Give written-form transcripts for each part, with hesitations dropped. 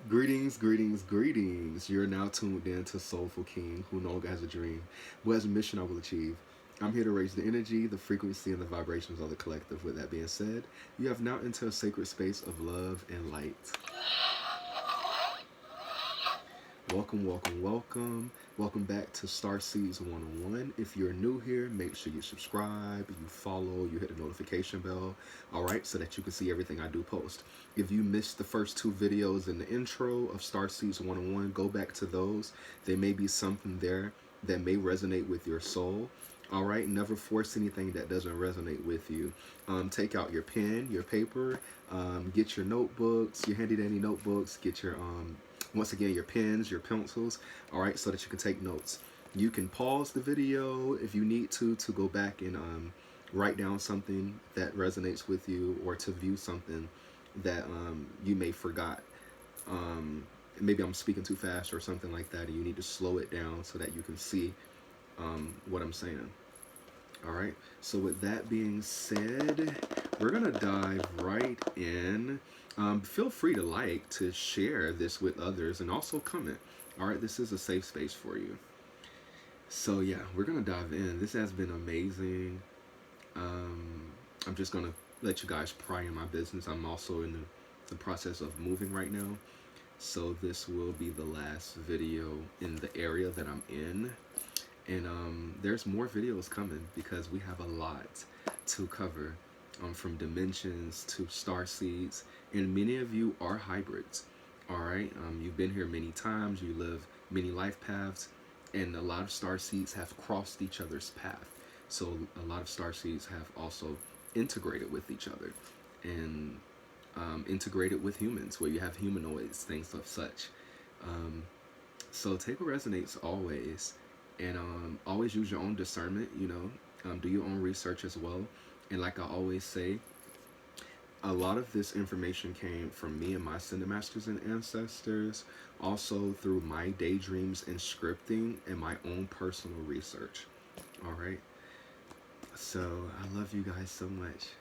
Greetings, greetings, greetings. You're now tuned in to Soulful King, who no longer has a dream, who has a mission I will achieve. I'm here to raise the energy, the frequency, and the vibrations of the collective. With that being said, you have now entered a sacred space of love and light. Welcome, welcome, welcome. Welcome back to Starseeds 101. If you're new here, make sure you subscribe, you follow, you hit the notification bell, alright, so that you can see everything I do post. If you missed the first two videos in the intro of Starseeds 101, go back to those. There may be something there that may resonate with your soul. All right, never force anything that doesn't resonate with you. Take out your pen, your paper, get your notebooks, your handy dandy notebooks, get your once again, your pens, your pencils, all right, so that you can take notes. You can pause the video if you need to go back and write down something that resonates with you, or to view something that you may forgot. Maybe I'm speaking too fast or something like that, and you need to slow it down so that you can see what I'm saying. All right, so with that being said, we're gonna dive right in. Feel free to share this with others, and also comment. All right, this is a safe space for you. So yeah, we're gonna dive in. This has been amazing. I'm just gonna let you guys pry in my business. I'm also in the process of moving right now, so this will be the last video in the area that I'm in. And there's more videos coming because we have a lot to cover, from dimensions to star seeds, and many of you are hybrids. All right, you've been here many times, you live many life paths, and a lot of star seeds have crossed each other's path. So a lot of star seeds have also integrated with each other, and integrated with humans, where you have humanoids, things of such. So take what resonates always, and always use your own discernment. Do your own research as well. And like I always say, a lot of this information came from me and my Ascended Masters and ancestors, also through my daydreams and scripting and my own personal research. All right. So I love you guys so much.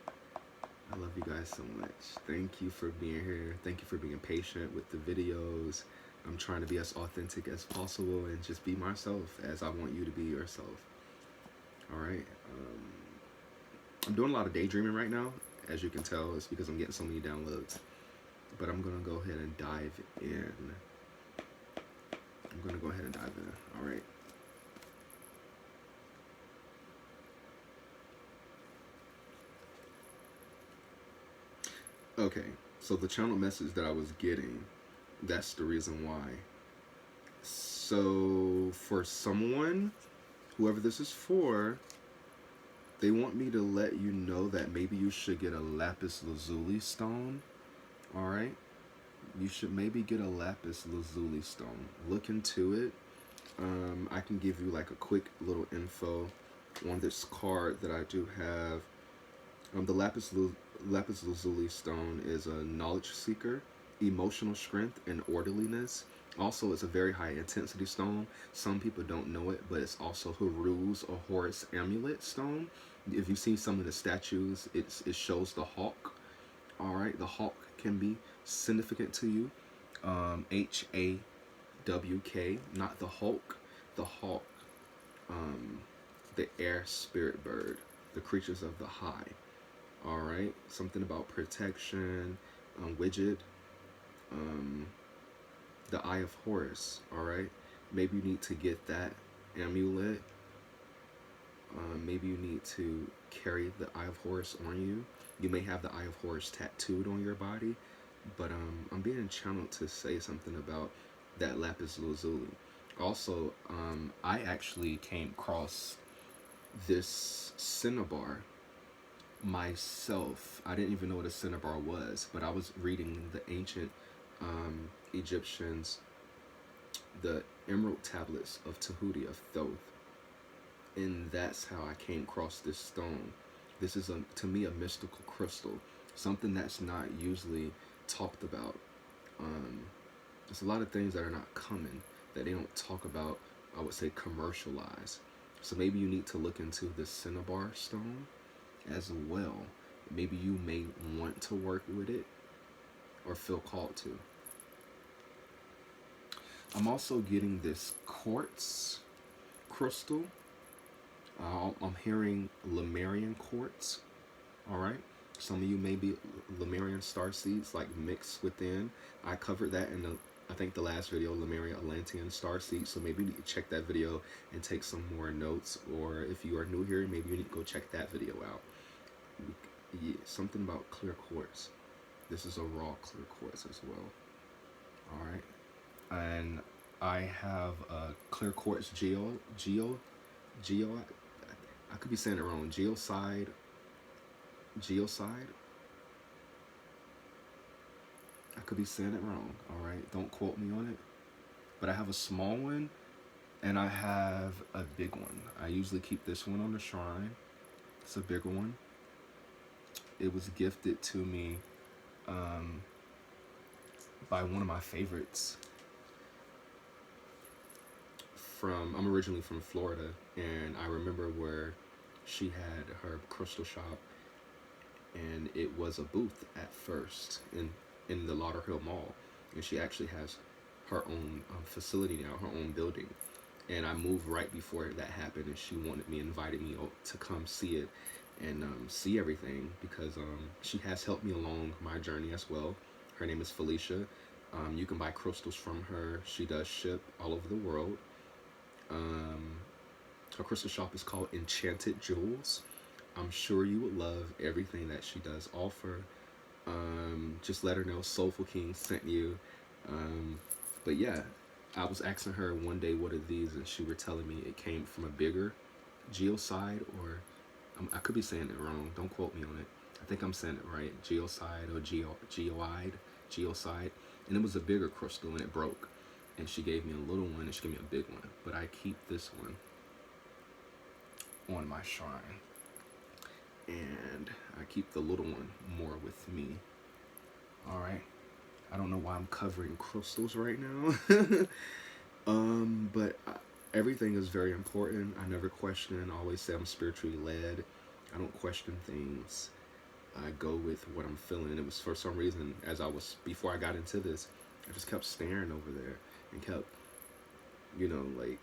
I love you guys so much. Thank you for being here. Thank you for being patient with the videos. I'm trying to be as authentic as possible and just be myself as I want you to be yourself. All right. I'm doing a lot of daydreaming right now. As you can tell, it's because I'm getting so many downloads. But I'm going to go ahead and dive in. All right. Okay. So the channel message that I was getting, that's the reason why. So for someone, whoever this is for, they want me to let you know that maybe you should get a lapis lazuli stone. All right, you should maybe get a lapis lazuli stone. Look into it. I can give you like a quick little info on this card that I do have. The lapis lazuli stone is a knowledge seeker, emotional strength, and orderliness. Also, it's a very high intensity stone. Some people don't know it, but it's also Haru's or Horus amulet stone. If you see some of the statues, it shows the hawk. All right, the hawk can be significant to you. HAWK, not the Hulk, the hawk, the air spirit bird, the creatures of the high. All right, something about protection, widget, the Eye of Horus. All right, maybe you need to get that amulet. Maybe you need to carry the Eye of Horus on you. You may have the Eye of Horus tattooed on your body, but I'm being channeled to say something about that lapis lazuli. Also, I actually came across this cinnabar myself. I didn't even know what a cinnabar was, but I was reading the ancient Egyptians, the emerald tablets of Tahuti of Thoth, and that's how I came across this stone. This is, to me, a mystical crystal, something that's not usually talked about. There's a lot of things that are not common, that they don't talk about, I would say, commercialize. So maybe you need to look into the cinnabar stone as well. Maybe you may want to work with it or feel called to. I'm also getting this quartz crystal. I'm hearing Lemurian quartz. All right. Some of you may be Lemurian star seeds, like mixed within. I covered that in I think the last video, Lemuria Atlantean star seeds. So maybe you need to check that video and take some more notes. Or if you are new here, maybe you need to go check that video out. Yeah, something about clear quartz. This is a raw clear quartz as well. All right. And I have a clear quartz geo. I could be saying it wrong. Geoside. I could be saying it wrong. All right. Don't quote me on it. But I have a small one, and I have a big one. I usually keep this one on the shrine. It's a bigger one. It was gifted to me by one of my favorites. I'm originally from Florida, and I remember where she had her crystal shop, and it was a booth at first in the Lauderhill Mall, and she actually has her own facility now, her own building. And I moved right before that happened, and she invited me to come see it and see everything, because she has helped me along my journey as well. Her name is Felicia. You can buy crystals from her. She does ship all over the world. Her crystal shop is called Enchanted Jewels. I'm sure you would love everything that she does offer. Just let her know Soulful King sent you. But yeah, I was asking her one day, what are these? And she were telling me it came from a bigger geoside, or I could be saying it wrong. Don't quote me on it. I think I'm saying it right. Geoside or geoside. And it was a bigger crystal, and it broke. And she gave me a little one, and she gave me a big one. But I keep this one on my shrine. And I keep the little one more with me. All right. I don't know why I'm covering crystals right now. But everything is very important. I never question. I always say I'm spiritually led. I don't question things. I go with what I'm feeling. It was for some reason, before I got into this, I just kept staring over there and kept, like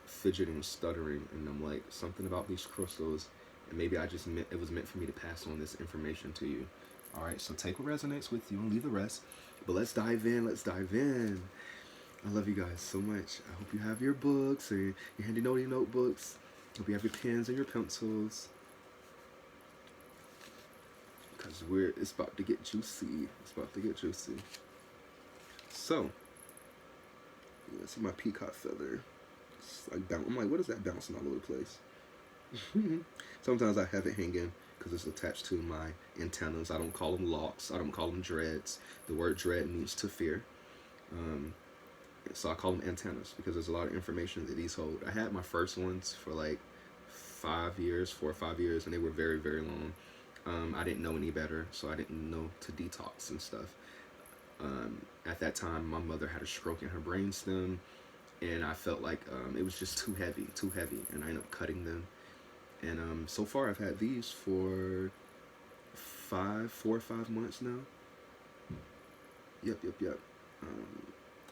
fidgeting, stuttering. And I'm like, something about these crystals. And maybe it was meant for me to pass on this information to you. All right, so take what resonates with you and leave the rest. But let's dive in. I love you guys so much. I hope you have your books or your handy notey notebooks. I hope you have your pens and your pencils. Because it's about to get juicy. So, this is my peacock feather. I'm like, what is that bouncing all over the place? Sometimes I have it hanging because it's attached to my antennas. I don't call them locks. I don't call them dreads. The word dread means to fear. So I call them antennas because there's a lot of information that these hold. I had my first ones for like 4 or 5 years, and they were very, very long. I didn't know any better, so I didn't know to detox and stuff. At that time, my mother had a stroke in her brainstem, and I felt like it was just too heavy, and I ended up cutting them. And so far, I've had these for 4 or 5 months now. Yep.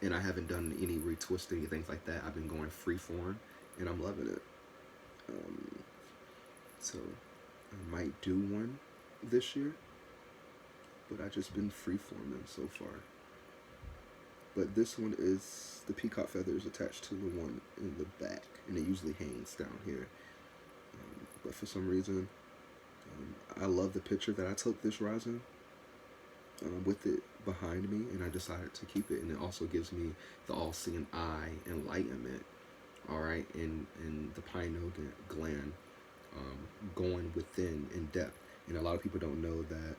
And I haven't done any retwisting, things like that. I've been going free form, and I'm loving it. So I might do one this year, but I've just been free forming so far. But this one is, the peacock feather is attached to the one in the back, and it usually hangs down here. But for some reason, I love the picture that I took this rising with it behind me, and I decided to keep it. And it also gives me the all-seeing eye, enlightenment, all right, in the pineal gland, going within in depth. And a lot of people don't know that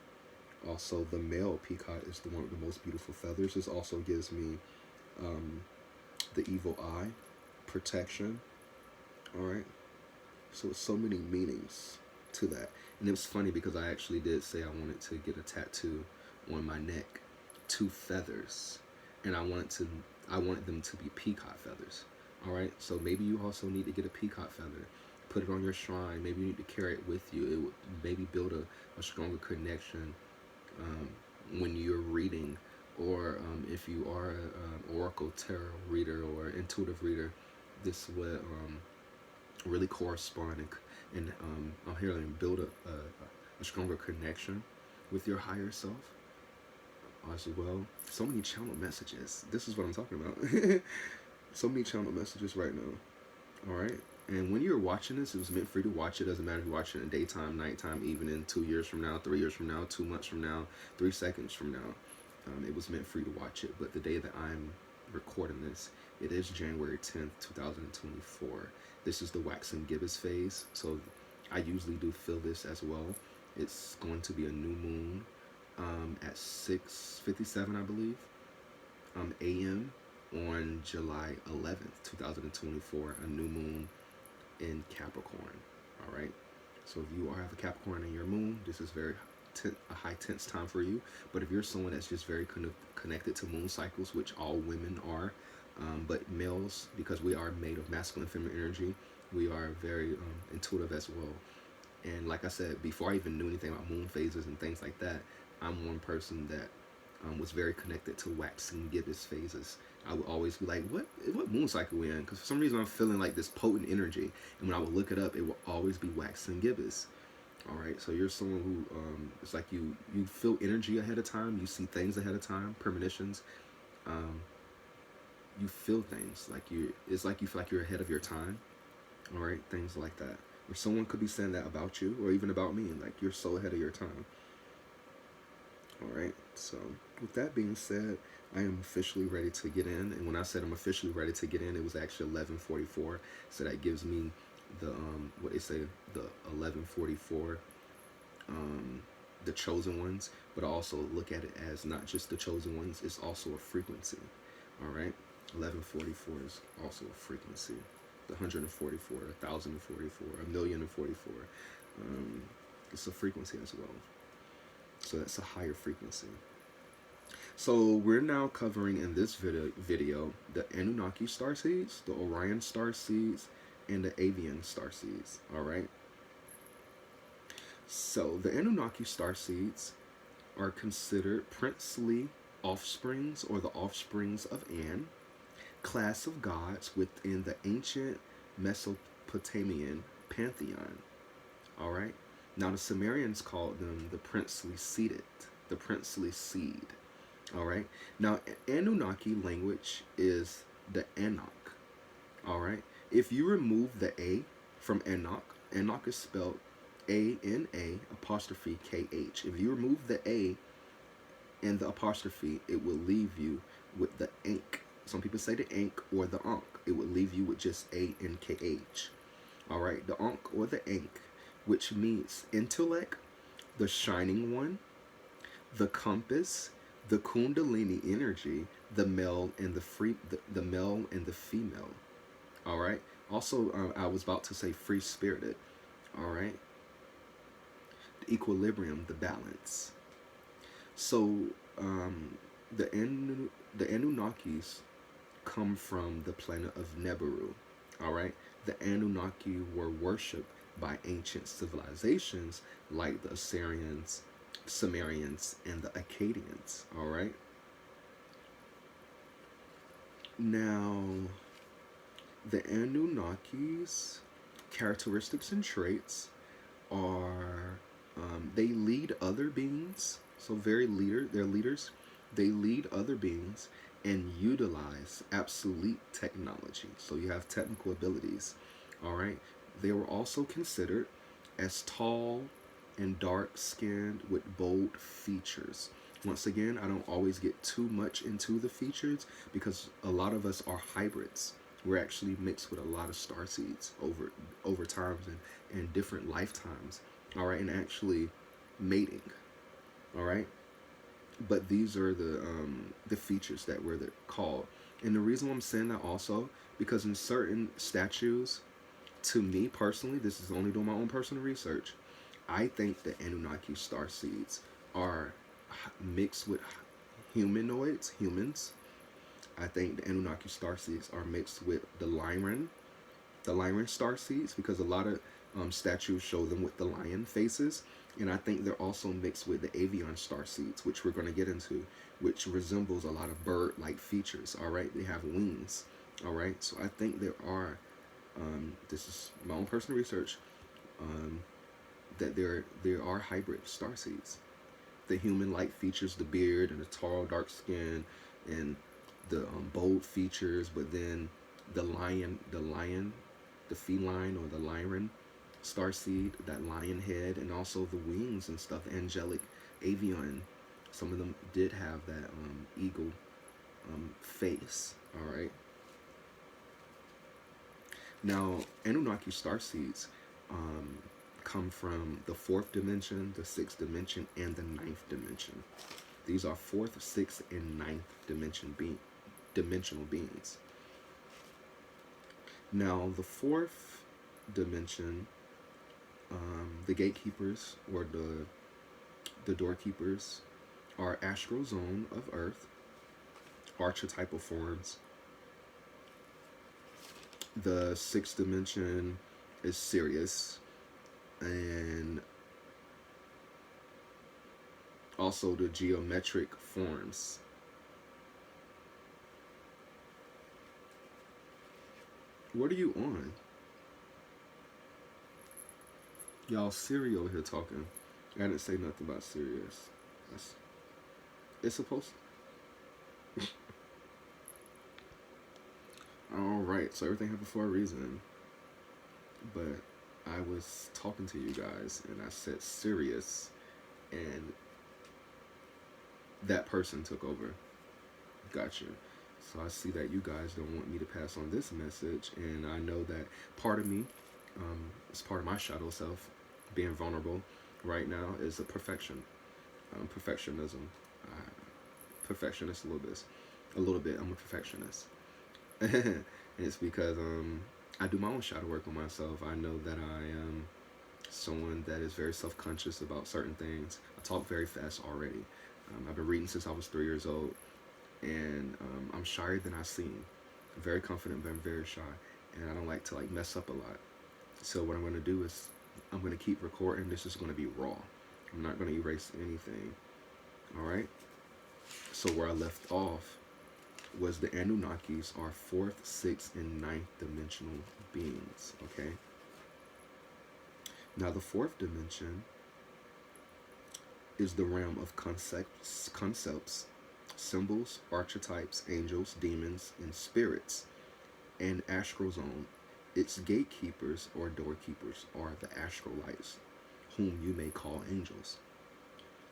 also the male peacock is the one with the most beautiful feathers. This also gives me the evil eye, protection, all right. So it's so many meanings to that. And it was funny because I actually did say I wanted to get a tattoo on my neck, 2 feathers, and I wanted them to be peacock feathers. All right, so maybe you also need to get a peacock feather, put it on your shrine. Maybe you need to carry it with you. It would maybe build a stronger connection when you're reading or if you are an oracle tarot reader or intuitive reader, this would really correspond and I'm here to build a stronger connection with your higher self as well. So many channel messages. This is what I'm talking about. So many channel messages right now. All right. And when you're watching this, it was meant for you to watch it. Doesn't matter if you're watching it daytime, nighttime, evening, 2 years from now, 3 years from now, 2 months from now, 3 seconds from now. It was meant for you to watch it. But the day that I'm recording this, it is January 10th, 2024. This is the waxing gibbous phase. So I usually do feel this as well. It's going to be a new moon at 6:57, I believe, a.m. on July 11th, 2024, a new moon in Capricorn. All right. So if you have a Capricorn in your moon, this is a high tense time for you. But if you're someone that's just very connected to moon cycles, which all women are, but males, because we are made of masculine and feminine energy, we are very intuitive as well. And like I said, before I even knew anything about moon phases and things like that, I'm one person that was very connected to waxing gibbous phases. I would always be like, what moon cycle we in? Because for some reason I'm feeling like this potent energy. And when I would look it up, it will always be waxing gibbous. All right, so you're someone who, it's like you feel energy ahead of time. You see things ahead of time, premonitions. You feel things it's like you feel like you're ahead of your time. All right, things like that. Or someone could be saying that about you, or even about me, like you're so ahead of your time. All right, so with that being said, I am officially ready to get in. And when I said I'm officially ready to get in, it was actually 11:44. So that gives me the what they say, the 11:44, the chosen ones. But I also look at it as not just the chosen ones; it's also a frequency. All right, 11:44 is also a frequency. The 144, 1,044, 1,000,044. It's a frequency as well. So that's a higher frequency. So we're now covering in this video the Anunnaki star seeds, the Orion star seeds, and the Avian star seeds. All right. So the Anunnaki star seeds are considered princely offsprings, or the offsprings of An, class of gods within the ancient Mesopotamian pantheon. All right. Now the Sumerians called them the princely seed. All right. Now Anunnaki language is the Anak. All right. If you remove the A from Anak, Anak is spelled A-N-A apostrophe K-H. If you remove the A and the apostrophe, it will leave you with the Ankh. Some people say the Ankh or the Ankh. It would leave you with just A-N-K-H. All right. The Ankh or the Ankh, which means intellect, the shining one, the compass, the kundalini energy, the male and the male and the female. All right. Also, I was about to say free spirited. All right. The equilibrium, the balance. So the Anunnakis come from the planet of Nibiru. All right. The Anunnaki were worshipped by ancient civilizations like the Assyrians, Sumerians, and the Akkadians. All right. Now, the Anunnakis' characteristics and traits are they lead other beings. So they're leaders. They lead other beings and utilize absolute technology. So you have technical abilities. All right. They were also considered as tall and dark-skinned with bold features. Once again, I don't always get too much into the features because a lot of us are hybrids. We're actually mixed with a lot of starseeds over times and different lifetimes. All right, and actually mating. All right, but these are the features that we're called. And the reason why I'm saying that also because in certain statues, to me personally, this is only doing my own personal research, I think the Anunnaki starseeds are mixed with humans. I think the Anunnaki starseeds are mixed with the Lyran starseeds because a lot of statues show them with the lion faces, and I think they're also mixed with the Avian star seeds, which we're going to get into, which resembles a lot of bird-like features. All right, they have wings. All right, so I think there are. This is my own personal research. Um, that there are hybrid star seeds. The human-like features, the beard and the tall, dark skin, and the bold features, but then the feline or the lion starseed, that lion head, and also the wings and stuff, the angelic avian. Some of them did have that eagle face. All right. Now, Anunnaki starseeds um, come from the fourth dimension, the sixth dimension, and the ninth dimension. These are fourth, sixth, and ninth dimensional beings. Now, the fourth dimension, the gatekeepers or the doorkeepers are astral zone of Earth, archetypal forms. The sixth dimension is Sirius, and also the geometric forms. What are you on? Y'all, Siri over here talking. I didn't say nothing about Sirius. It's supposed to. Alright, so everything happened for a reason. But I was talking to you guys and I said Sirius, and that person took over. Gotcha. So I see that you guys don't want me to pass on this message, and I know that part of me, it's part of my shadow self, being vulnerable right now, is a perfectionism. Perfectionist a little bit. I'm a perfectionist. And it's because I do my own shadow work on myself. I know that I am someone that is very self-conscious about certain things. I talk very fast already. I've been reading since I was 3 years old, and I'm shyer than I seem. I'm very confident, but I'm very shy, and I don't like to mess up a lot. So what I'm going to do is I'm going to keep recording. This is going to be raw. I'm not going to erase anything. All right. So where I left off was the Anunnakis are fourth, sixth, and ninth dimensional beings. Okay. Now the fourth dimension is the realm of concepts, symbols, archetypes, angels, demons, and spirits. And astral zone, its gatekeepers or doorkeepers are the astral lights, whom you may call angels.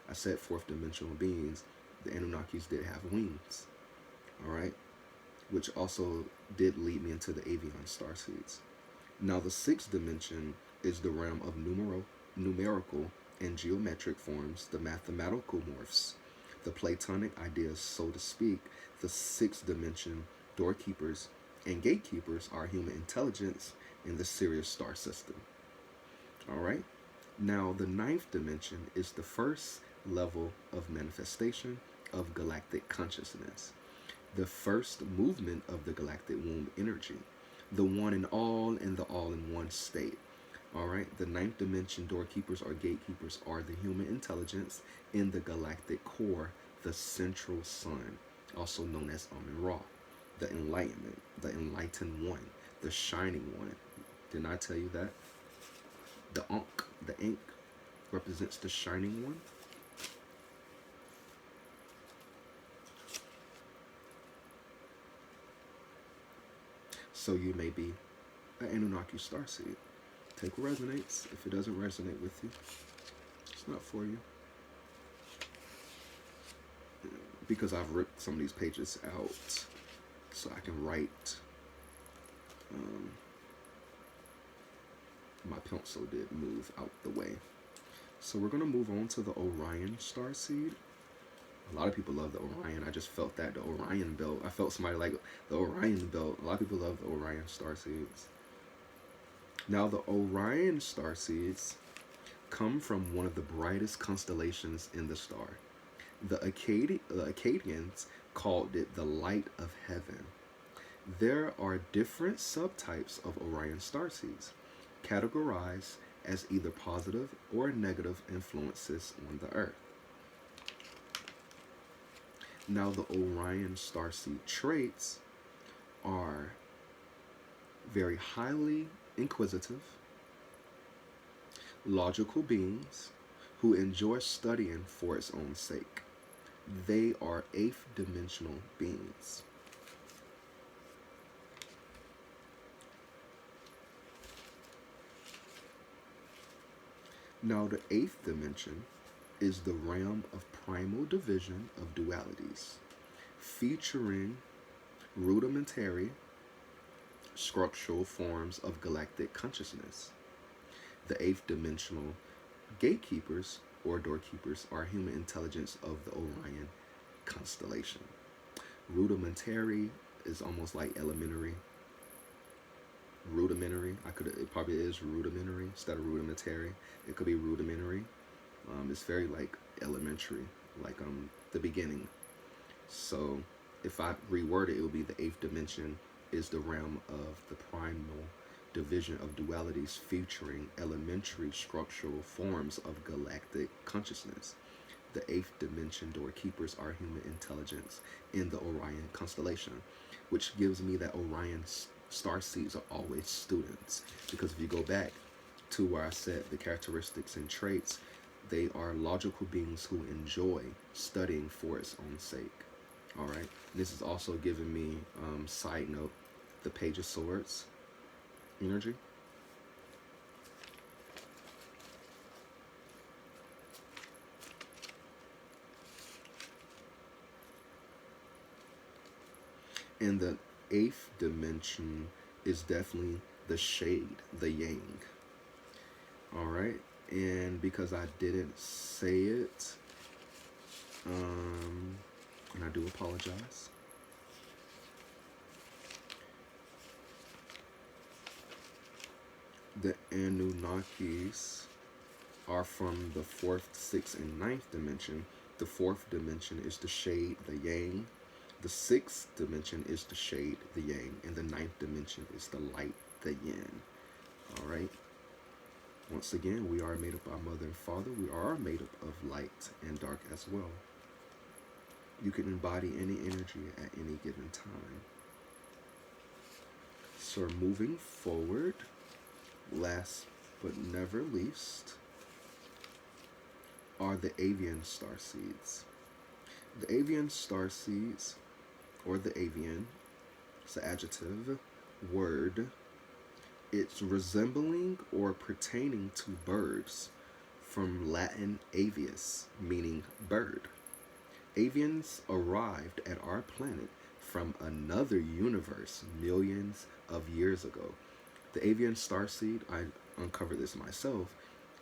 I said fourth dimensional beings. The Anunnakis did have wings. All right, which also did lead me into the Avian starseeds. Now the sixth dimension is the realm of numerical and geometric forms, the mathematical morphs, the Platonic ideas, so to speak. The sixth dimension doorkeepers and gatekeepers are human intelligence in the Sirius star system. All right. Now the ninth dimension is the first level of manifestation of galactic consciousness, the first movement of the galactic womb energy, the one and all in the all-in-one state. All right, the ninth dimension doorkeepers or gatekeepers are the human intelligence in the galactic core, the central sun, also known as Amun Ra, the enlightenment, the enlightened one, the shining one. Didn't I tell you that? The ink represents the shining one. So you may be an Anunnaki starseed. Take what resonates. If it doesn't resonate with you, it's not for you. Because I've ripped some of these pages out so I can write. My pencil did move out the way. So we're going to move on to the Orion starseed. A lot of people love the Orion. I just felt that, the Orion belt. I felt somebody like the Orion belt. A lot of people love the Orion starseeds. Now the Orion starseeds come from one of the brightest constellations in the star. The Akkadians called it the light of heaven. There are different subtypes of Orion starseeds, categorized as either positive or negative influences on the Earth. Now, the Orion starseed traits are very highly inquisitive, logical beings who enjoy studying for its own sake. They are eighth dimensional beings. Now, the eighth dimension is the realm of primal division of dualities, featuring rudimentary structural forms of galactic consciousness. The eighth dimensional gatekeepers or doorkeepers are human intelligence of the Orion constellation. Rudimentary is almost like elementary. Rudimentary, it probably is rudimentary instead of rudimentary. It could be rudimentary. It's very like elementary, like the beginning. So if I reword it, it would be the eighth dimension is the realm of the primal division of dualities featuring elementary structural forms of galactic consciousness. The eighth dimension doorkeepers are human intelligence in the Orion constellation, which gives me that Orion starseeds are always students. Because if you go back to where I said the characteristics and traits, they are logical beings who enjoy studying for its own sake. All right. This is also giving me, side note, the Page of Swords energy. And the eighth dimension is definitely the shade, the yang. All right. And because I didn't say it, and I do apologize. The Anunnakis are from the fourth, sixth, and ninth dimension. The fourth dimension is the shade, the yang. The sixth dimension is the shade, the yang. And the ninth dimension is the light, the yin. All right. Once again, we are made up by Mother and Father. We are made up of light and dark as well. You can embody any energy at any given time. So moving forward, last but never least, are the Avian starseeds. The Avian starseeds, or the Avian, it's an adjective word. It's resembling or pertaining to birds, from Latin avius, meaning bird. Avians arrived at our planet from another universe millions of years ago. The Avian starseed, I uncovered this myself,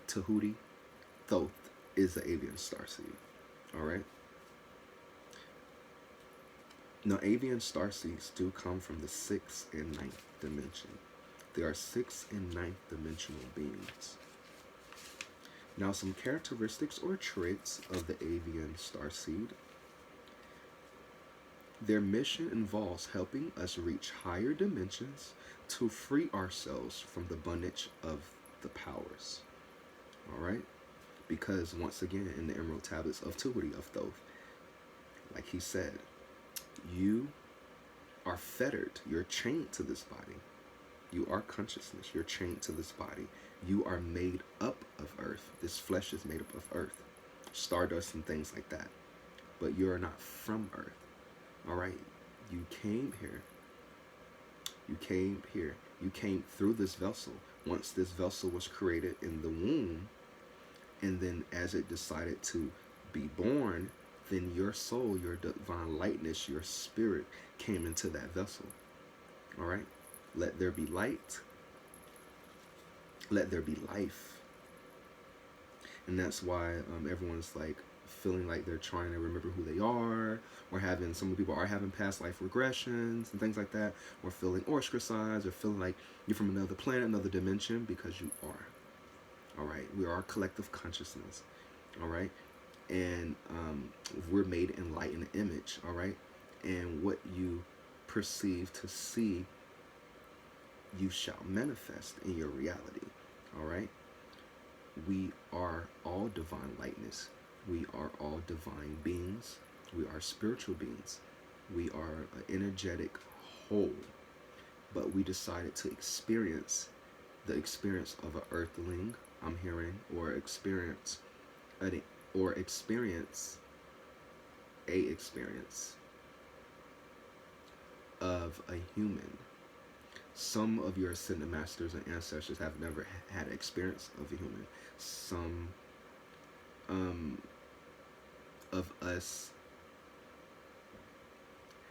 Tahuti Thoth is the Avian starseed. All right. Now, Avian starseeds do come from the sixth and ninth dimension. They are sixth and ninth dimensional beings. Now, some characteristics or traits of the Avian starseed. Their mission involves helping us reach higher dimensions to free ourselves from the bondage of the powers. All right? Because once again, in the Emerald Tablets of Tahuti of Thoth, like he said, you are fettered. You're chained to this body. You are consciousness. You're chained to this body. You are made up of earth. This flesh is made up of earth, stardust and things like that. But you are not from earth. All right? You came here. You came here. You came through this vessel. Once this vessel was created in the womb, and then as it decided to be born, then your soul, your divine lightness, your spirit came into that vessel. All right? Let there be light. Let there be life. And that's why everyone's like feeling like they're trying to remember who they are, or some people are having past life regressions and things like that, or feeling ostracized, or feeling like you're from another planet, another dimension, because you are. All right? We are a collective consciousness. All right? And we're made in light and image. All right? And what you perceive to see, you shall manifest in your reality. All right? we are all divine lightness. We are all divine beings. We are spiritual beings. We are an energetic whole. But we decided to experience the experience of an earthling, I'm hearing, or experience or experience a experience of a human. Some of your ascended masters and ancestors have never had experience of a human. Some of us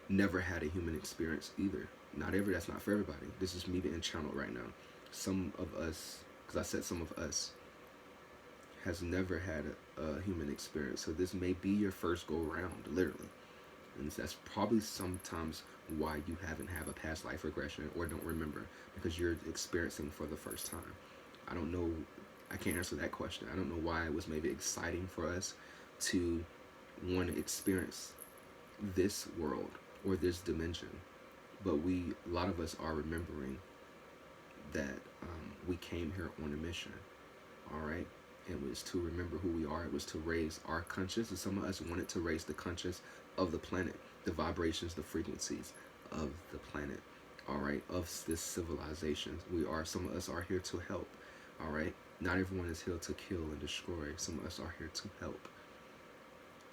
never had a human experience either. That's not for everybody. This is me being channeled right now. Some of us, because I said some of us, has never had a human experience. So this may be your first go round, literally. And that's probably sometimes why you haven't had a past life regression or don't remember, because you're experiencing for the first time. I don't know. I can't answer that question. I don't know why it was maybe exciting for us to want to experience this world or this dimension. But a lot of us are remembering that we came here on a mission. All right. It was to remember who we are. It was to raise our conscious. And some of us wanted to raise the conscious of the planet, the vibrations, the frequencies of the planet, all right, of this civilization. Some of us are here to help, all right? Not everyone is here to kill and destroy. Some of us are here to help.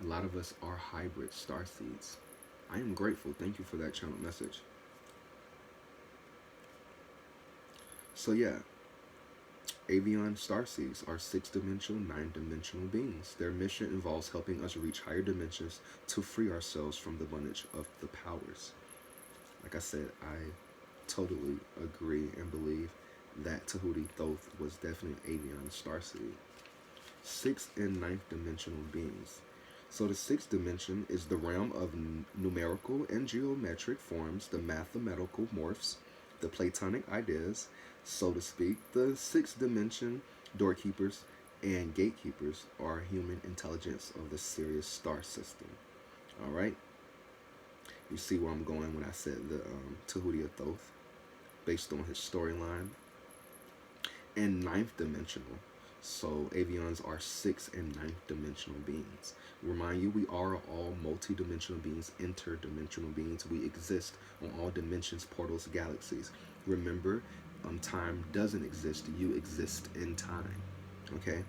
A lot of us are hybrid starseeds. I am grateful. Thank you for that channel message. So yeah, Avian starseeds are 6-dimensional, 9-dimensional beings. Their mission involves helping us reach higher dimensions to free ourselves from the bondage of the powers. Like I said, I totally agree and believe that Tahuti Thoth was definitely an Avian starseed. 6th and 9th dimensional beings. So the 6th dimension is the realm of numerical and geometric forms, the mathematical morphs, the Platonic ideas, so to speak. The 6th dimension doorkeepers and gatekeepers are human intelligence of the Sirius star system. All right. You see where I'm going when I said the Tahuti Thoth, based on his storyline. And 9th dimensional. So Avians are 6th and 9th dimensional beings. Remind you, we are all multi-dimensional beings, interdimensional beings. We exist on all dimensions, portals, galaxies. Remember, time doesn't exist. You exist in time. Okay?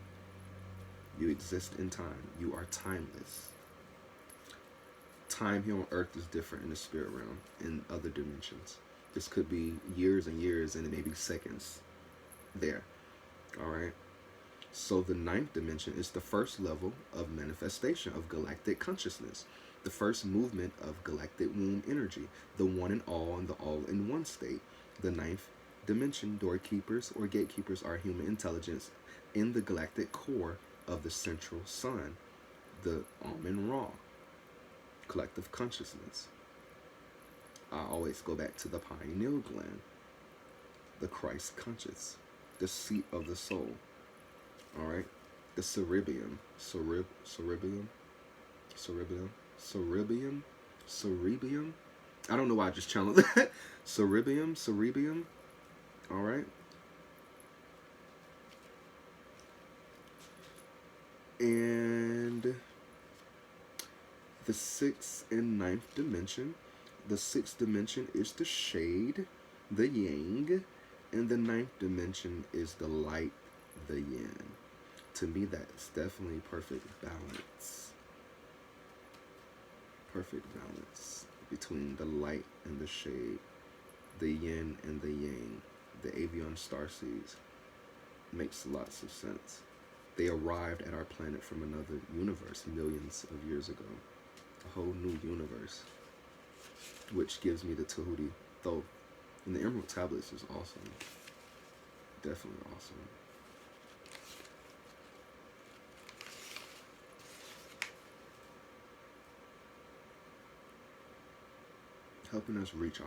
You exist in time. You are timeless. Time here on Earth is different in the spirit realm, in other dimensions. This could be years and years, and it may be seconds there. All right? So the 9th dimension is the first level of manifestation of galactic consciousness, the first movement of galactic womb energy, the one and all and the all-in-one state. The 9th dimension doorkeepers or gatekeepers are human intelligence in the galactic core of the central sun, the Amun Ra, collective consciousness. I always go back to the pineal gland, the Christ conscious, the seat of the soul. All right, the cerebrium, cerebrium. I don't know why I just channeled that. Cerebrium. All right. And the 6th and 9th dimension. The 6th dimension is the shade, the yang, and the 9th dimension is the light, the yin. To me, that's definitely perfect balance. Perfect balance between the light and the shade, the yin and the yang. The Avian starseeds makes lots of sense. They arrived at our planet from another universe millions of years ago. A whole new universe, which gives me the Tahuti Thoth. And the Emerald Tablets is awesome. Definitely awesome. Helping us reach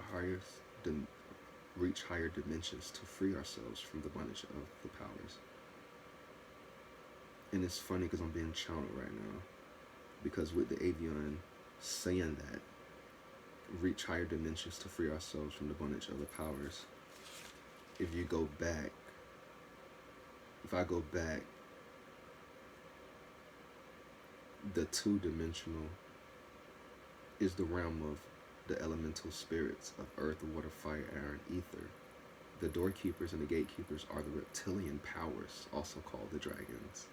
higher dimensions to free ourselves from the bondage of the powers. And it's funny because I'm being channeled right now, because with the Avian saying that, reach higher dimensions to free ourselves from the bondage of the powers. If I go back The two-dimensional is the realm of the elemental spirits of earth, water, fire, air, and ether. The doorkeepers and the gatekeepers are the reptilian powers, also called the dragons.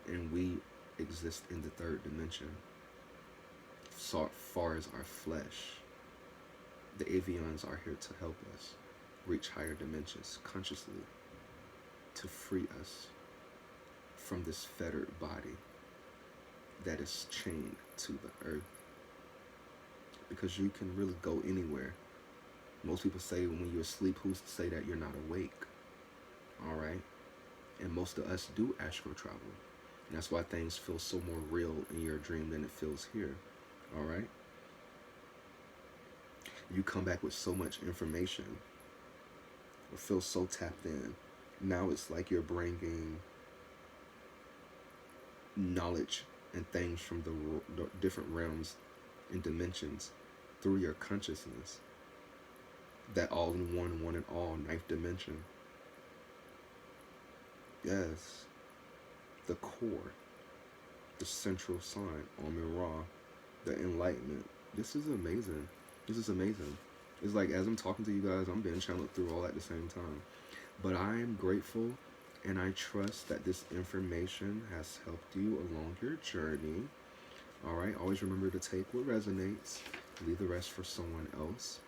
And we exist in the third dimension. So far as our flesh, the Avians are here to help us reach higher dimensions consciously, to free us from this fettered body that is chained to the earth. Because you can really go anywhere. Most people say when you're asleep, who's to say that you're not awake? Alright? And most of us do astral travel. And that's why things feel so more real in your dream than it feels here. Alright? You come back with so much information. Or feel so tapped in. Now it's like you're bringing knowledge and things from the different realms and dimensions through your consciousness. That all in one in all, ninth dimension. Yes. The core. The central sign, Amun Ra. The enlightenment. This is amazing. This is amazing. It's like as I'm talking to you guys, I'm being channeled through all at the same time. But I am grateful and I trust that this information has helped you along your journey. Alright, always remember to take what resonates, leave the rest for someone else.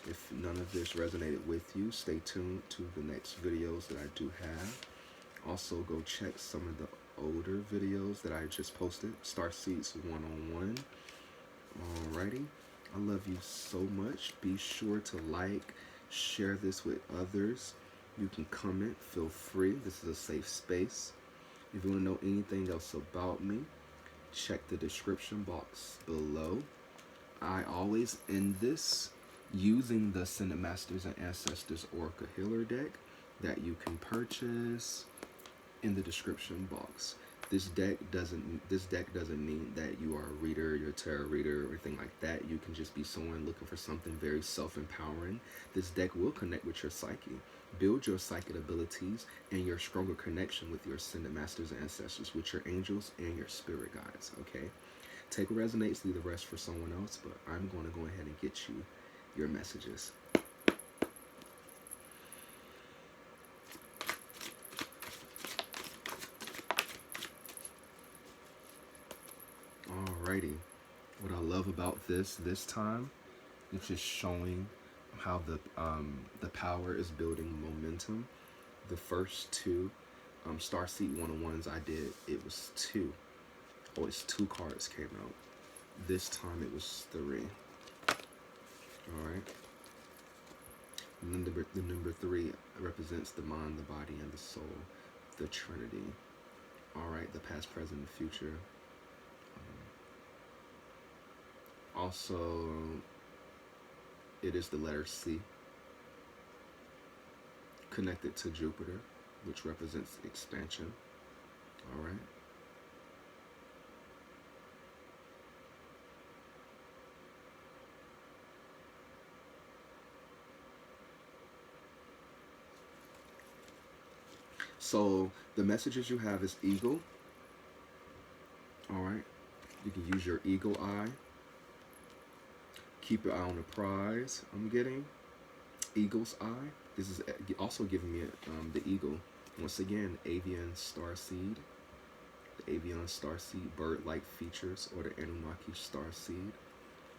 If none of this resonated with you, stay tuned to the next videos that I do have. Also, go check some of the older videos that I just posted, Starseeds 101. Alrighty, I love you so much. Be sure to like, share this with others. You can comment, feel free. This is a safe space. If you want to know anything else about me, check the description box below. I always end this using the Ascended Masters and Ancestors Oracle Healer deck that you can purchase in the description box. This deck doesn't mean that you are a reader, you're a tarot reader, or anything like that. You can just be someone looking for something very self-empowering. This deck will connect with your psyche, build your psychic abilities, and your stronger connection with your Ascended Masters and Ancestors, with your angels and your spirit guides, okay? Take what resonates, leave the rest for someone else, but I'm going to go ahead and get you your messages. Alrighty, what I love about this time, it's just showing how the power is building momentum. The first two Starseed 101s I did, it was two. Always two cards came out. This time it was three. Alright. The number three represents the mind, the body, and the soul. The Trinity. Alright, the past, present, and future. Also, it is the letter C, connected to Jupiter, which represents expansion. Alright. So the messages you have is eagle. Alright. You can use your eagle eye. Keep your eye on the prize. I'm getting eagle's eye. This is also giving me the eagle. Once again, Avian starseed. The Avian starseed, bird-like features, or the Anunnaki starseed.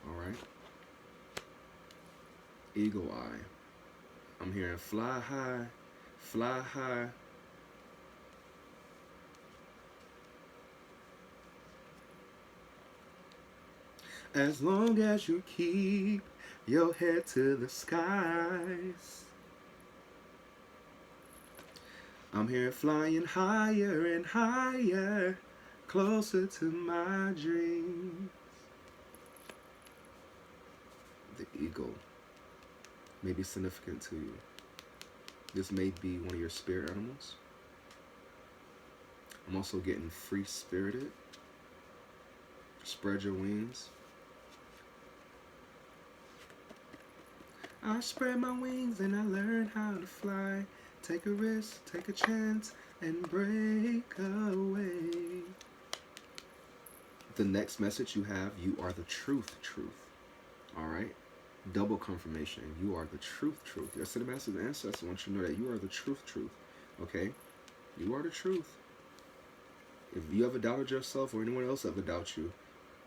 Alright. Eagle eye. I'm hearing fly high, fly high. As long as you keep your head to the skies. I'm here flying higher and higher, closer to my dreams. The eagle may be significant to you. This may be one of your spirit animals. I'm also getting free-spirited. Spread your wings. I spread my wings and I learn how to fly. Take a risk, take a chance, and break away. The next message you have, you are the truth, truth. All right? Double confirmation. You are the truth, truth. Your Ascended Masters and ancestors want you to know that you are the truth, truth. Okay? You are the truth. If you ever doubted yourself or anyone else ever doubt you,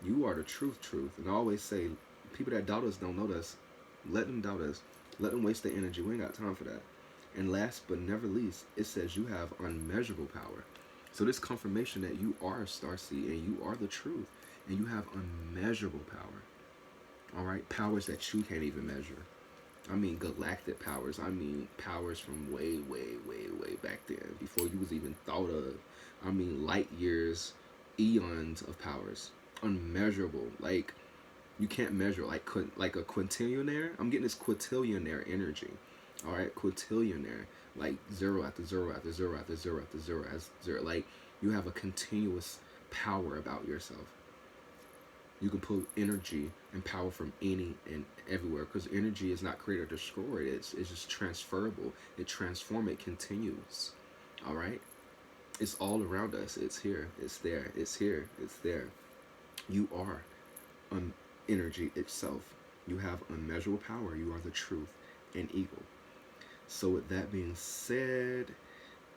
you are the truth, truth. And I always say, people that doubt us don't know us. Let them doubt us. Let them waste their energy. We ain't got time for that. And last but never least, it says you have unmeasurable power. So this confirmation that you are a starseed and you are the truth and you have unmeasurable power. All right? Powers that you can't even measure. I mean galactic powers. I mean powers from way, way, way, way back then, before you was even thought of. I mean light years, eons of powers. Unmeasurable. Like, you can't measure. Like a quintillionaire. I'm getting this quintillionaire energy. All right? Quintillionaire. Like zero after zero after zero after zero after zero as zero. Like, you have a continuous power about yourself. You can pull energy and power from any and everywhere, because energy is not created or destroyed. It's just transferable. It transforms. It continues. All right? It's all around us. It's here. It's there. It's here. It's there. You are energy itself. You have unmeasurable power. You are the truth and equal. So with that being said,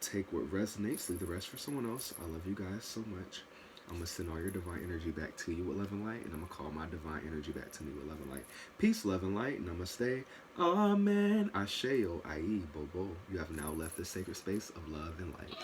take what resonates, leave the rest for someone else. I love you guys so much. I'm going to send all your divine energy back to you with love and light, and I'm going to call my divine energy back to me with love and light. Peace, love, and light. Namaste. Amen. Asheo. Ayibobo. You have now left the sacred space of love and light.